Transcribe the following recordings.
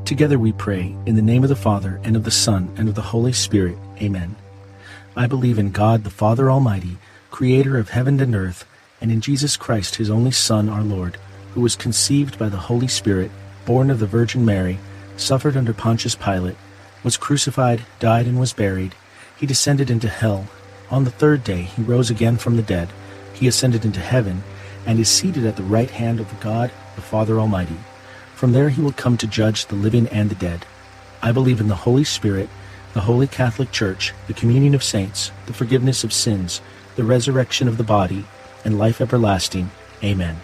Together we pray, in the name of the Father, and of the Son, and of the Holy Spirit. Amen. I believe in God, the Father Almighty, creator of heaven and earth, and in Jesus Christ, his only Son, our Lord, who was conceived by the Holy Spirit, born of the Virgin Mary, suffered under Pontius Pilate, was crucified, died, and was buried. He descended into hell. On the third day he rose again from the dead. He ascended into heaven, and is seated at the right hand of God, the Father Almighty. From there he will come to judge the living and the dead. I believe in the Holy Spirit, the Holy Catholic Church, the communion of saints, the forgiveness of sins, the resurrection of the body, and life everlasting. Amen.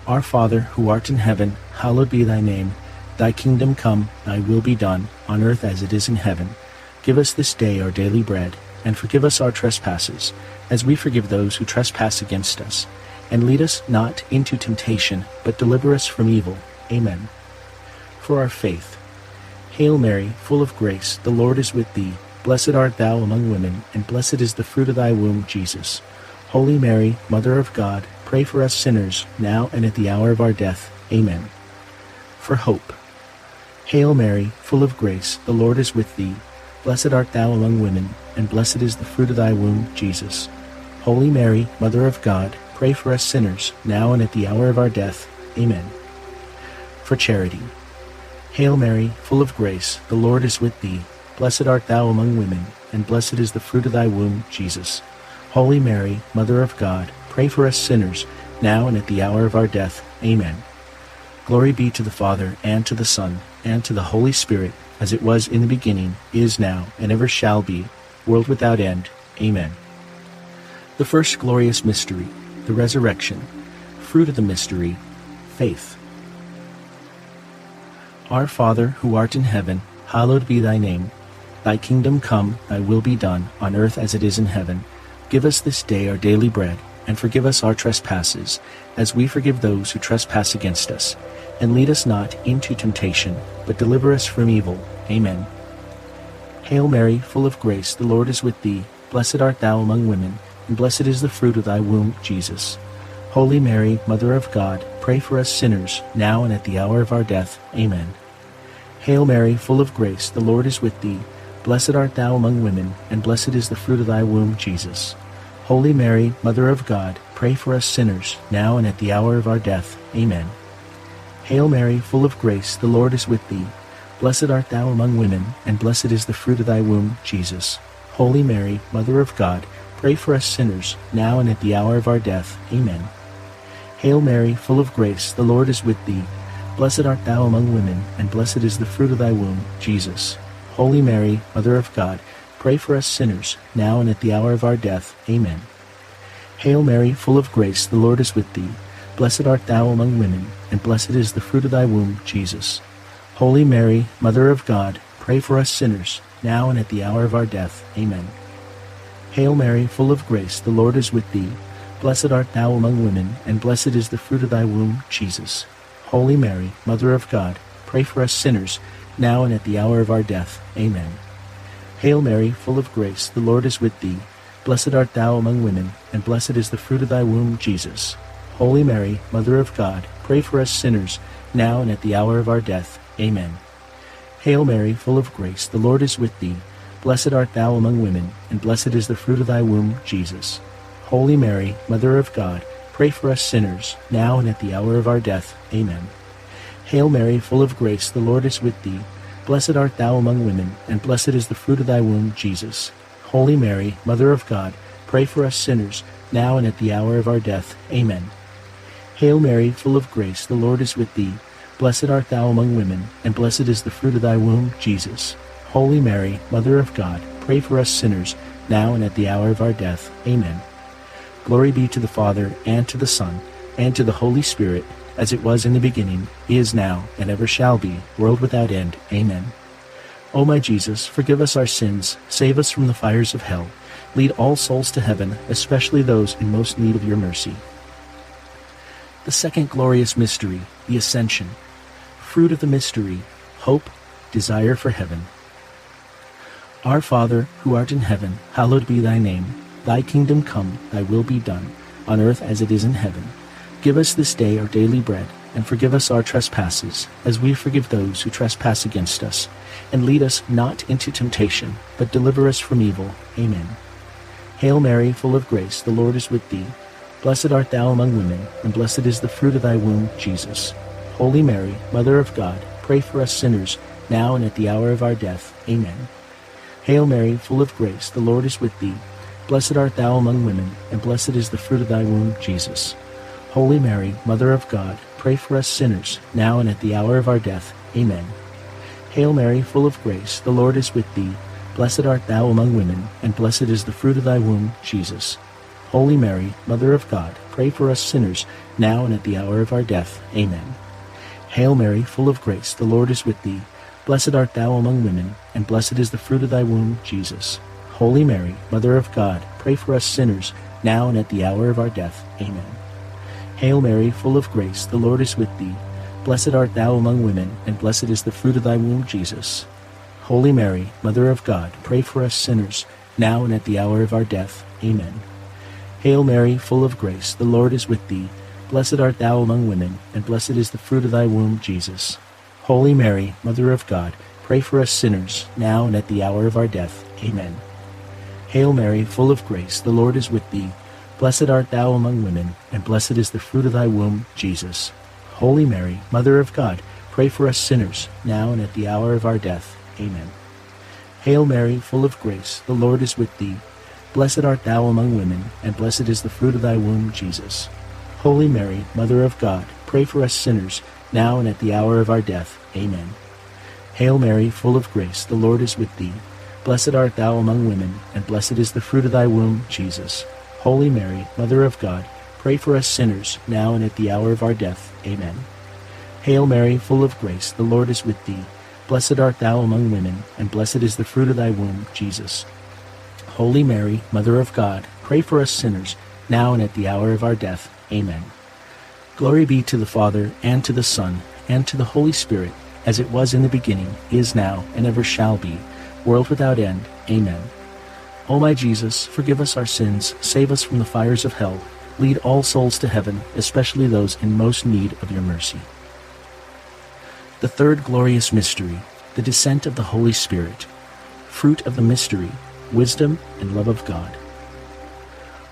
Our Father, who art in heaven, hallowed be thy name. Thy kingdom come, thy will be done, on earth as it is in heaven. Give us this day our daily bread, and forgive us our trespasses, as we forgive those who trespass against us. And lead us not into temptation, but deliver us from evil. Amen. For our faith. Hail Mary, full of grace, the Lord is with thee. Blessed art thou among women, and blessed is the fruit of thy womb, Jesus. Holy Mary, Mother of God, pray for us sinners, now and at the hour of our death. Amen. For hope. Hail Mary, full of grace, the Lord is with thee. Blessed art thou among women, and blessed is the fruit of thy womb, Jesus. Holy Mary, Mother of God, pray for us sinners, now and at the hour of our death. Amen. For charity. Hail Mary, full of grace, the Lord is with thee. Blessed art thou among women, and blessed is the fruit of thy womb, Jesus. Holy Mary, Mother of God, pray for us sinners, now and at the hour of our death. Amen. Glory be to the Father, and to the Son, and to the Holy Spirit, as it was in the beginning, is now, and ever shall be, world without end. Amen. The first glorious mystery, the resurrection. Fruit of the mystery, faith. Our Father, who art in heaven, hallowed be thy name. Thy kingdom come, thy will be done, on earth as it is in heaven. Give us this day our daily bread, and forgive us our trespasses, as we forgive those who trespass against us. And lead us not into temptation, but deliver us from evil. Amen. Hail Mary, full of grace, the Lord is with thee. Blessed art thou among women, and blessed is the fruit of thy womb, Jesus. Holy Mary, Mother of God, pray for us sinners, now and at the hour of our death. Amen. Hail Mary, full of grace, the Lord is with thee. Blessed art thou among women, and blessed is the fruit of thy womb, Jesus. Holy Mary, Mother of God, pray for us sinners, now and at the hour of our death. Amen. Hail Mary, full of grace, the Lord is with thee. Blessed art thou among women, and blessed is the fruit of thy womb, Jesus. Holy Mary, Mother of God, pray for us sinners, now and at the hour of our death. Amen. Hail Mary, full of grace, the Lord is with thee. Blessed art thou among women, and blessed is the fruit of thy womb, Jesus. Holy Mary, Mother of God, pray for us sinners, now and at the hour of our death. Amen. Hail Mary, full of grace, the Lord is with thee. Blessed art thou among women, and blessed is the fruit of thy womb, Jesus. Holy Mary, Mother of God, pray for us sinners, now and at the hour of our death. Amen. Hail Mary, full of grace, the Lord is with thee. Blessed art thou among women, and blessed is the fruit of thy womb, Jesus. Holy Mary, Mother of God, pray for us sinners, now and at the hour of our death. Amen. Hail Mary, full of grace, the Lord is with thee. Blessed art thou among women, and blessed is the fruit of thy womb, Jesus. Holy Mary, Mother of God, pray for us sinners, now and at the hour of our death. Amen. Hail Mary, full of grace, the Lord is with thee. Blessed art thou among women, and blessed is the fruit of thy womb, Jesus. Holy Mary, Mother of God, pray for us sinners, now and at the hour of our death. Amen. Hail Mary, full of grace, the Lord is with thee. Blessed art thou among women, and blessed is the fruit of thy womb, Jesus. Holy Mary, Mother of God, pray for us sinners, now and at the hour of our death. Amen. Hail Mary, full of grace, the Lord is with thee. Blessed art thou among women, and blessed is the fruit of thy womb, Jesus. Holy Mary, Mother of God, pray for us sinners, now and at the hour of our death. Amen. Glory be to the Father, and to the Son, and to the Holy Spirit, as it was in the beginning, is now, and ever shall be, world without end. Amen. O my Jesus, forgive us our sins, save us from the fires of hell, lead all souls to heaven, especially those in most need of your mercy. The second glorious mystery, the Ascension. Fruit of the mystery, hope, desire for heaven. Our Father, who art in heaven, hallowed be thy name. Thy kingdom come, thy will be done, on earth as it is in heaven. Give us this day our daily bread, and forgive us our trespasses, as we forgive those who trespass against us. And lead us not into temptation, but deliver us from evil. Amen. Hail Mary, full of grace, the Lord is with thee. Blessed art thou among women, and blessed is the fruit of thy womb, Jesus. Holy Mary, Mother of God, pray for us sinners, now and at the hour of our death. Amen. Hail Mary, full of grace, the Lord is with thee. Blessed art thou among women, and blessed is the fruit of thy womb, Jesus. Holy Mary, Mother of God, pray for us sinners, now and at the hour of our death. Amen. Hail Mary, full of grace, the Lord is with thee. Blessed art thou among women, and blessed is the fruit of thy womb, Jesus. Holy Mary, Mother of God, pray for us sinners, now and at the hour of our death. Amen. Hail Mary, full of grace, the Lord is with thee. Blessed art thou among women, and blessed is the fruit of thy womb, Jesus. Holy Mary, Mother of God, pray for us sinners, now and at the hour of our death. Amen. Hail Mary, full of grace, the Lord is with thee. Blessed art thou among women, and blessed is the fruit of thy womb, Jesus. Holy Mary, Mother of God, pray for us sinners, now and at the hour of our death. Amen. Hail Mary, full of grace, the Lord is with thee. Blessed art thou among women, and blessed is the fruit of thy womb, Jesus. Holy Mary, Mother of God, pray for us sinners, now and at the hour of our death. Amen. Hail Mary, full of grace, the Lord is with thee. Blessed art thou among women, and blessed is the fruit of thy womb, Jesus. Holy Mary, Mother of God, pray for us sinners, now and at the hour of our death. Amen. Hail Mary, full of grace, the Lord is with thee. Blessed art thou among women, and blessed is the fruit of thy womb, Jesus. Holy Mary, Mother of God, pray for us sinners, now and at the hour of our death. Amen. Hail Mary, full of grace, the Lord is with thee. Blessed art thou among women, and blessed is the fruit of thy womb, Jesus. Holy Mary, Mother of God, pray for us sinners, now and at the hour of our death. Amen. Hail Mary, full of grace, the Lord is with thee. Blessed art thou among women, and blessed is the fruit of thy womb, Jesus. Holy Mary, Mother of God, pray for us sinners, now and at the hour of our death. Amen. Glory be to the Father, and to the Son, and to the Holy Spirit, as it was in the beginning, is now, and ever shall be, world without end. Amen. O my Jesus, forgive us our sins, save us from the fires of hell, lead all souls to heaven, especially those in most need of your mercy. The third glorious mystery, the descent of the Holy Spirit. Fruit of the mystery, wisdom and love of God.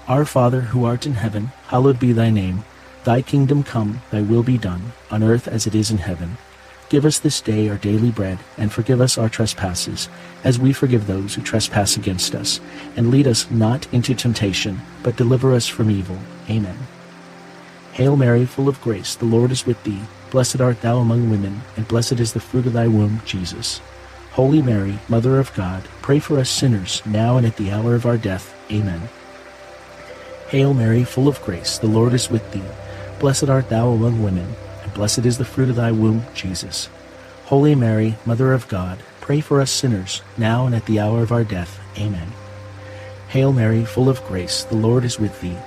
Our Father, who art in heaven, hallowed be thy name. Thy kingdom come, thy will be done, on earth as it is in heaven. Give us this day our daily bread, and forgive us our trespasses, as we forgive those who trespass against us. And lead us not into temptation, but deliver us from evil. Amen. Hail Mary, full of grace, the Lord is with thee. Blessed art thou among women, and blessed is the fruit of thy womb, Jesus. Holy Mary, Mother of God, pray for us sinners, now and at the hour of our death. Amen. Hail Mary, full of grace, the Lord is with thee. Blessed art thou among women, and blessed is the fruit of thy womb, Jesus. Holy Mary, Mother of God, pray for us sinners, now and at the hour of our death. Amen. Hail Mary, full of grace, the Lord is with thee.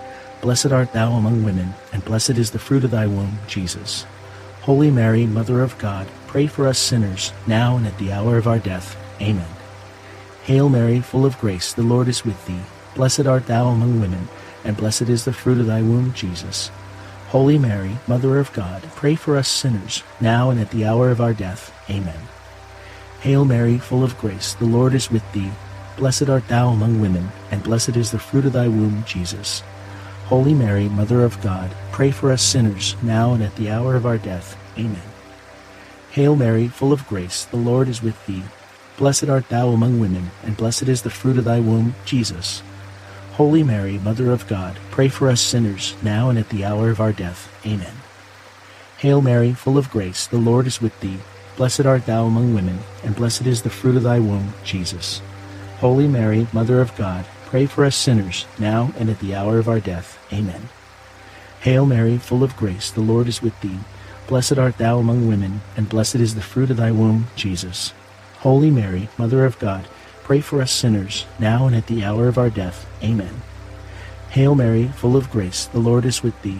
Blessed art thou among women, and blessed is the fruit of thy womb, Jesus. Holy Mary, Mother of God, pray for us sinners, now and at the hour of our death. Amen. Hail Mary, full of grace, the Lord is with thee. Blessed art thou among women, and blessed is the fruit of thy womb, Jesus. Holy Mary, Mother of God, pray for us sinners, now and at the hour of our death. Amen. Hail Mary, full of grace, the Lord is with thee. Blessed art thou among women, and blessed is the fruit of thy womb, Jesus. Holy Mary, Mother of God, pray for us sinners, now and at the hour of our death. Amen. Hail Mary, full of grace, the Lord is with thee. Blessed art thou among women, and blessed is the fruit of thy womb, Jesus. Holy Mary, Mother of God, pray for us sinners, now and at the hour of our death. Amen. Hail Mary, full of grace, the Lord is with thee. Blessed art thou among women, and blessed is the fruit of thy womb, Jesus. Holy Mary, Mother of God, pray for us sinners, now and at the hour of our death. Amen. Hail Mary, full of grace, the Lord is with thee. Blessed art thou among women, and blessed is the fruit of thy womb, Jesus. Holy Mary, Mother of God, pray for us sinners, now and at the hour of our death. Amen. Hail Mary, full of grace, the Lord is with thee.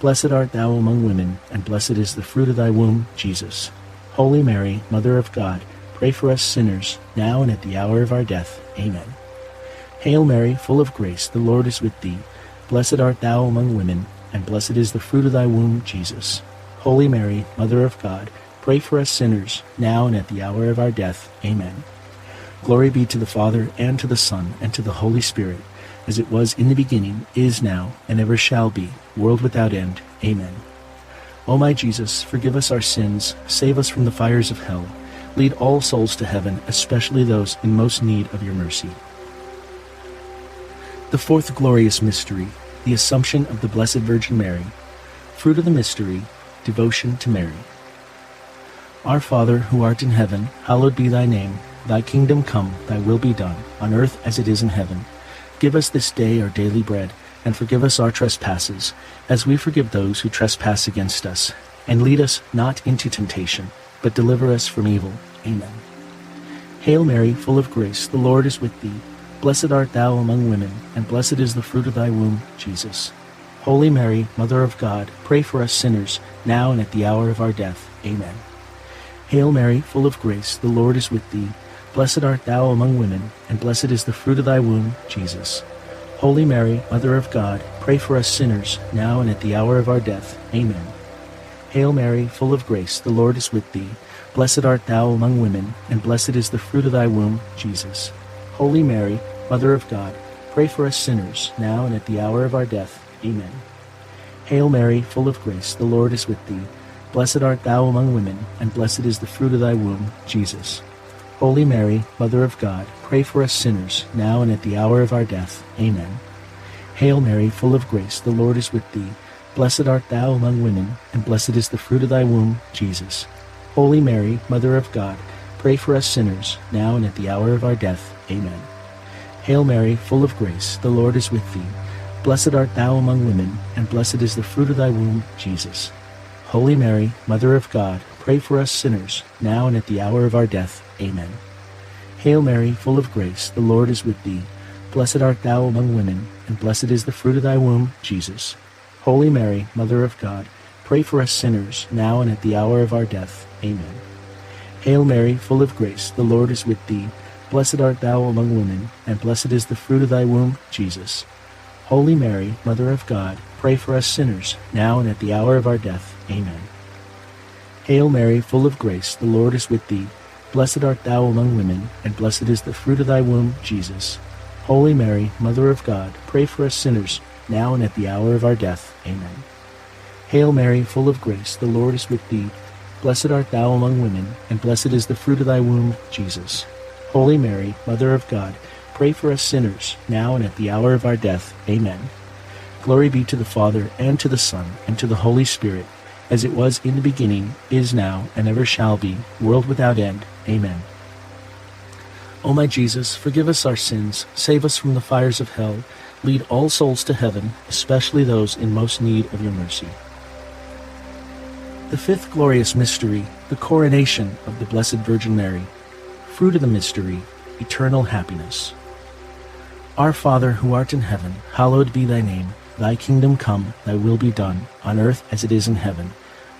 Blessed art thou among women, and blessed is the fruit of thy womb, Jesus. Holy Mary, Mother of God, pray for us sinners, now and at the hour of our death. Amen. Hail Mary, full of grace, the Lord is with thee. Blessed art thou among women, and blessed is the fruit of thy womb, Jesus. Holy Mary, Mother of God, pray for us sinners, now and at the hour of our death. Amen. Glory be to the Father, and to the Son, and to the Holy Spirit, as it was in the beginning, is now, and ever shall be, world without end. Amen. O my Jesus, forgive us our sins, save us from the fires of hell, lead all souls to heaven, especially those in most need of your mercy. The fourth glorious mystery, the Assumption of the Blessed Virgin Mary. Fruit of the mystery, devotion to Mary. Our Father, who art in heaven, hallowed be thy name. Thy kingdom come, thy will be done, on earth as it is in heaven. Give us this day our daily bread, and forgive us our trespasses, as we forgive those who trespass against us. And lead us not into temptation, but deliver us from evil. Amen. Hail Mary, full of grace, the Lord is with thee. Blessed art thou among women, and blessed is the fruit of thy womb, Jesus. Holy Mary, Mother of God, pray for us sinners, now and at the hour of our death. Amen. Hail Mary, full of grace, the Lord is with thee. Blessed art thou among women, and blessed is the fruit of thy womb, Jesus. Holy Mary, Mother of God, pray for us sinners, now and at the hour of our death. Amen. Hail Mary, full of grace, the Lord is with thee. Blessed art thou among women, and blessed is the fruit of thy womb, Jesus. Holy Mary, Mother of God, pray for us sinners, now and at the hour of our death. Amen. Hail Mary, full of grace, the Lord is with thee. Blessed art thou among women, and blessed is the fruit of thy womb, Jesus. Holy Mary, Mother of God, pray for us sinners, now and at the hour of our death. Amen. Hail Mary, full of grace, the Lord is with thee. Blessed art thou among women, and blessed is the fruit of thy womb, Jesus. Holy Mary, Mother of God, pray for us sinners, now and at the hour of our death. Amen. Hail Mary, full of grace, the Lord is with thee. Blessed art thou among women, and blessed is the fruit of thy womb, Jesus. Holy Mary, Mother of God, pray for us sinners, now and at the hour of our death. Amen. Hail Mary, full of grace, the Lord is with thee. Blessed art thou among women, and blessed is the fruit of thy womb, Jesus. Holy Mary, Mother of God, pray for us sinners, now and at the hour of our death. Amen. Hail Mary, full of grace, the Lord is with thee. Blessed art thou among women, and blessed is the fruit of thy womb, Jesus. Holy Mary, Mother of God, pray for us sinners, now and at the hour of our death. Amen. Hail Mary, full of grace, the Lord is with thee. Blessed art thou among women, and blessed is the fruit of thy womb, Jesus. Holy Mary, Mother of God, pray for us sinners, now and at the hour of our death. Amen. Hail Mary, full of grace, the Lord is with thee. Blessed art thou among women, and blessed is the fruit of thy womb, Jesus. Holy Mary, Mother of God, pray for us sinners, now and at the hour of our death. Amen. Glory be to the Father, and to the Son, and to the Holy Spirit, as it was in the beginning, is now, and ever shall be, world without end. Amen. O my Jesus, forgive us our sins, save us from the fires of hell, lead all souls to heaven, especially those in most need of your mercy. The fifth glorious mystery, the coronation of the Blessed Virgin Mary. Fruit of the mystery, eternal happiness. Our Father, who art in heaven, hallowed be thy name. Thy kingdom come, thy will be done, on earth as it is in heaven.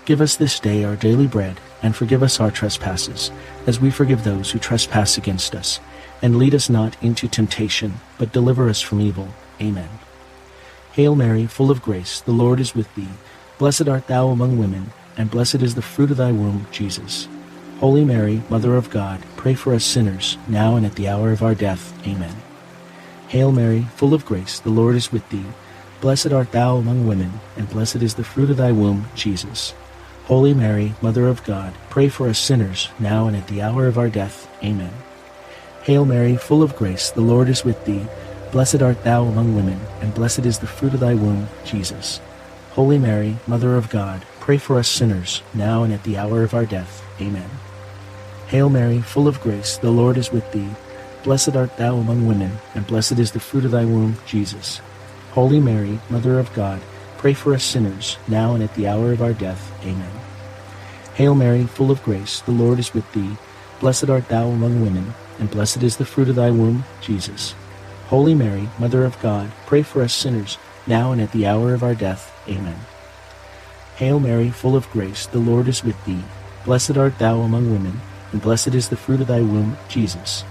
Give us this day our daily bread, and forgive us our trespasses, as we forgive those who trespass against us. And lead us not into temptation, but deliver us from evil. Amen. Hail Mary, full of grace, the Lord is with thee. Blessed art thou among women, and blessed is the fruit of thy womb, Jesus. Holy Mary, Mother of God, pray for us sinners, now and at the hour of our death. Amen. Hail Mary, full of grace, the Lord is with thee. Blessed art thou among women, and blessed is the fruit of thy womb, Jesus. Holy Mary, Mother of God, pray for us sinners, now and at the hour of our death. Amen. Hail Mary, full of grace, the Lord is with thee. Blessed art thou among women, and blessed is the fruit of thy womb, Jesus. Holy Mary, Mother of God, pray for us sinners, now and at the hour of our death. Amen. Hail Mary, full of grace, the Lord is with thee. Blessed art thou among women, and blessed is the fruit of thy womb, Jesus. Holy Mary, Mother of God, pray for us sinners, now and at the hour of our death. Amen. Hail Mary, full of grace, the Lord is with thee. Blessed art thou among women, and blessed is the fruit of thy womb, Jesus. Holy Mary, Mother of God, pray for us sinners, now and at the hour of our death. Amen. Hail Mary, full of grace, the Lord is with thee. Blessed art thou among women, and blessed is the fruit of thy womb, Jesus.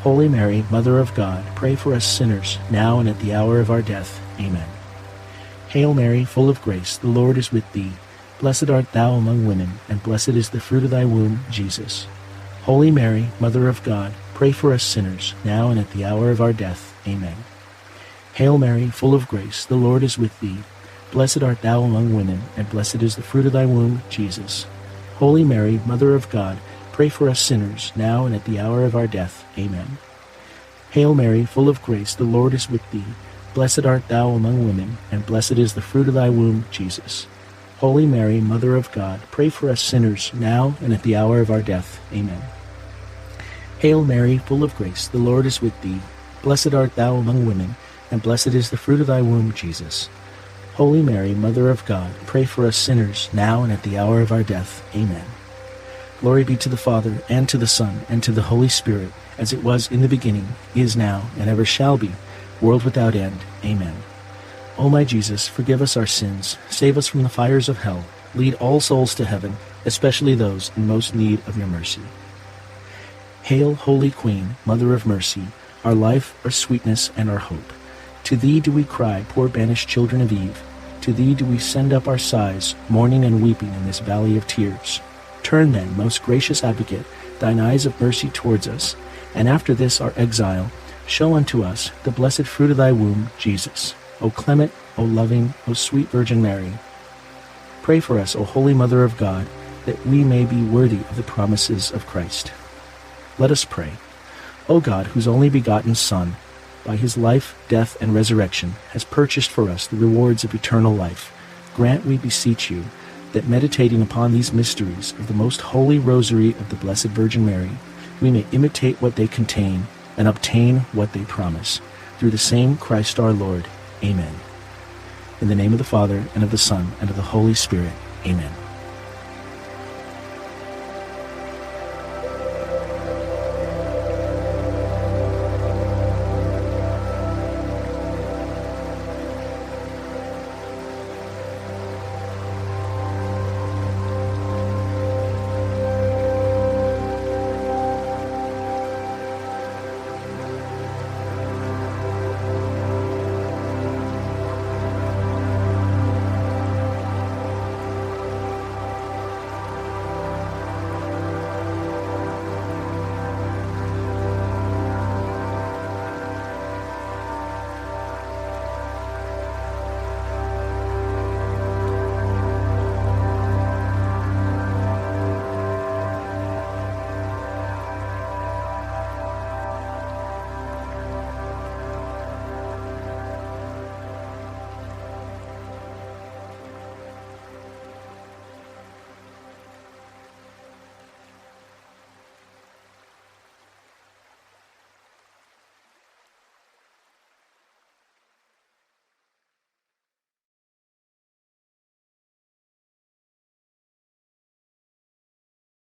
Holy Mary, Mother of God, pray for us sinners, now and at the hour of our death. Amen. Hail Mary, full of grace, the Lord is with thee. Blessed art thou among women, and blessed is the fruit of thy womb, Jesus. Holy Mary, Mother of God, pray for us sinners, now and at the hour of our death. Amen. Hail Mary, full of grace, the Lord is with thee. Blessed art thou among women, and blessed is the fruit of thy womb, Jesus. Holy Mary, Mother of God, pray for us sinners, now and at the hour of our death. Amen. Hail Mary, full of grace, the Lord is with thee. Blessed art thou among women, and blessed is the fruit of thy womb, Jesus. Holy Mary, Mother of God, pray for us sinners, now and at the hour of our death. Amen. Hail Mary, full of grace, the Lord is with thee. Blessed art thou among women, and blessed is the fruit of thy womb, Jesus. Holy Mary, Mother of God, pray for us sinners, now and at the hour of our death. Amen. Glory be to the Father, and to the Son, and to the Holy Spirit, as it was in the beginning, is now, and ever shall be, world without end. Amen. O my Jesus, forgive us our sins, save us from the fires of hell, lead all souls to heaven, especially those in most need of your mercy. Hail, Holy Queen, Mother of Mercy, our life, our sweetness, and our hope. To thee do we cry, poor banished children of Eve. To thee do we send up our sighs, mourning and weeping in this valley of tears. Turn then, most gracious Advocate, thine eyes of mercy towards us, and after this our exile, show unto us the blessed fruit of thy womb, Jesus. O clement, O loving, O sweet Virgin Mary, pray for us, O Holy Mother of God, that we may be worthy of the promises of Christ. Let us pray. O God, whose only begotten Son, by his life, death, and resurrection, has purchased for us the rewards of eternal life, grant, we beseech you, that meditating upon these mysteries of the most holy Rosary of the Blessed Virgin Mary, we may imitate what they contain and obtain what they promise. Through the same Christ our Lord. Amen. In the name of the Father, and of the Son, and of the Holy Spirit. Amen.